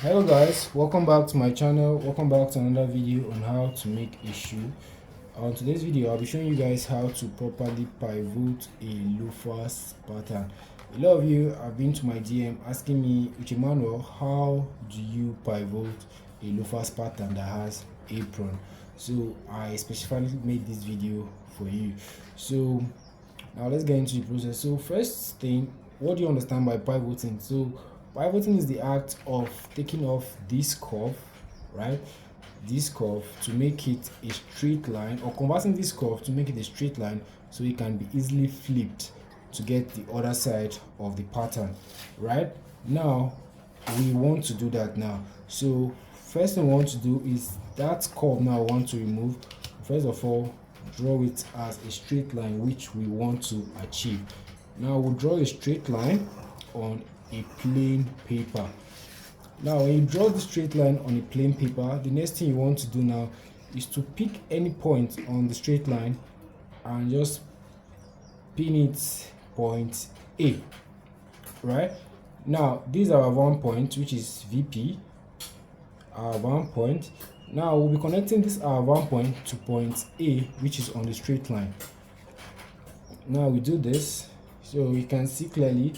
Hello guys, welcome back to my channel. Welcome back to another video on how to make a shoe. On today's video I'll be showing you guys how to properly pivot a loafers pattern. A lot of you have been to my DM asking me, Emmanuel, how do you pivot a loafers pattern that has apron? So I specifically made this video for you. So now let's get into the process. So first thing, what do you understand by pivoting? So pivoting is the act of taking off this curve, right? This curve to make it a straight line, or converting this curve to make it a straight line so it can be easily flipped to get the other side of the pattern, right? Now we want to do that now. So first thing we want to do is that curve now I want to remove. First of all, draw it as a straight line which we want to achieve. Now we'll draw a straight line on a plain paper. Now when you draw the straight line on a plain paper, the next thing you want to do now is to pick any point on the straight line and just pin it point A, right? Now these are our one point, which is VP, our one point. Now we'll be connecting this our one point to point A, which is on the straight line. Now we do this so we can see clearly,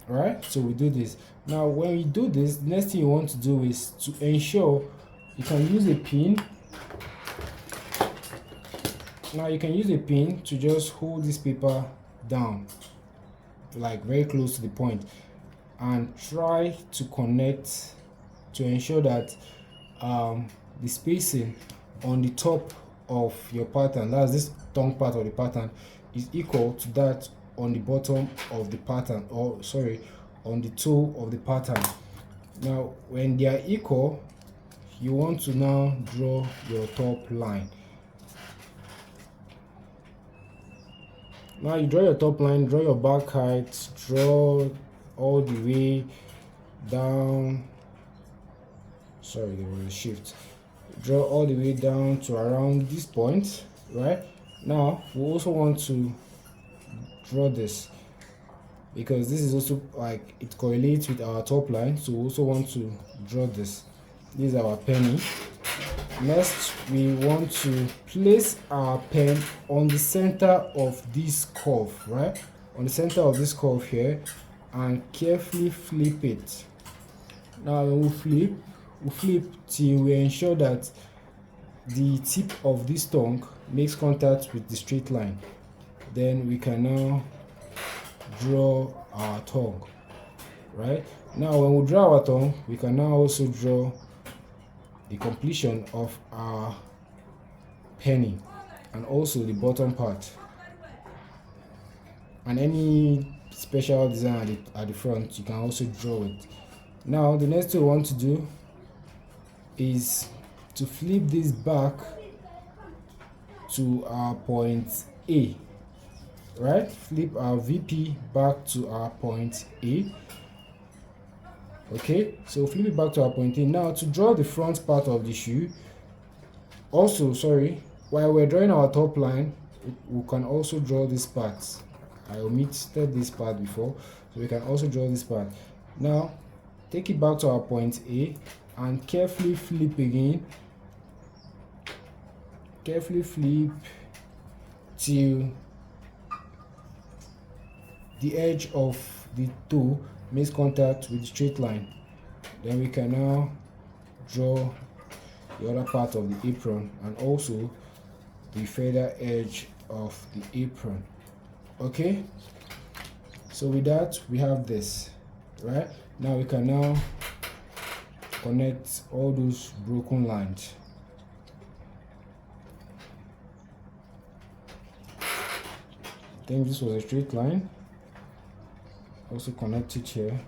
right? So we do this. Now when we do this, the next thing you want to do is to ensure you can use a pin. Now you can use a pin to just hold this paper down, like very close to the point, and try to connect to ensure that the spacing on the top of your pattern, that's this tongue part of the pattern, is equal to that on the bottom of the pattern, or sorry, on the toe of the pattern. Now when they are equal, you want to now draw your top line. Now you draw your top line, draw your back height, draw all the way down, sorry, there was a shift, draw all the way down to around this point, right? Now we also want to draw this because this is also like it correlates with our top line, so we also want to draw this. This is our penny. Next we want to place our pen on the center of this curve, right? On the center of this curve here, and carefully flip it. Now when we flip till we ensure that the tip of this tongue makes contact with the straight line. Then we can now draw our tongue, right? Now when we draw our tongue, we can now also draw the completion of our penny and also the bottom part, and any special design at the front you can also draw it. Now the next thing we want to do is to flip this back to our point A, right? Flip our VP back to our point A. Okay, so flip it back to our point A. Now to draw the front part of the shoe, also sorry, while we're drawing our top line, we can also draw this part. I omitted this part before, so we can also draw this part. Now take it back to our point A and carefully flip again. Carefully flip till the edge of the toe makes contact with the straight line. Then we can now draw the other part of the apron and also the further edge of the apron. Okay, so with that we have this, right? Now we can now connect all those broken lines. I think this was a straight line. Also connect it here.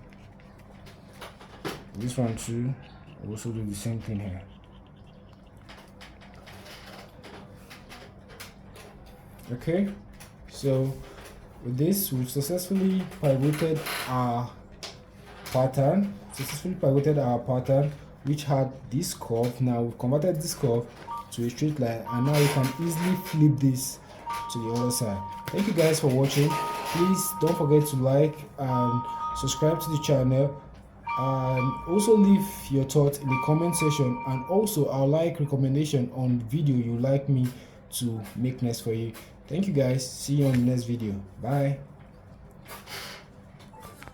This one too, also do the same thing here. Okay, so with this we've successfully pivoted our pattern, which had this curve. Now we've converted this curve to a straight line, and now we can easily flip this to the other side. Thank you guys for watching. Please don't forget to like and subscribe to the channel, and also leave your thoughts in the comment section, and also I'll like recommendation on video you like me to make next for you. Thank you guys, see you on the next video. Bye.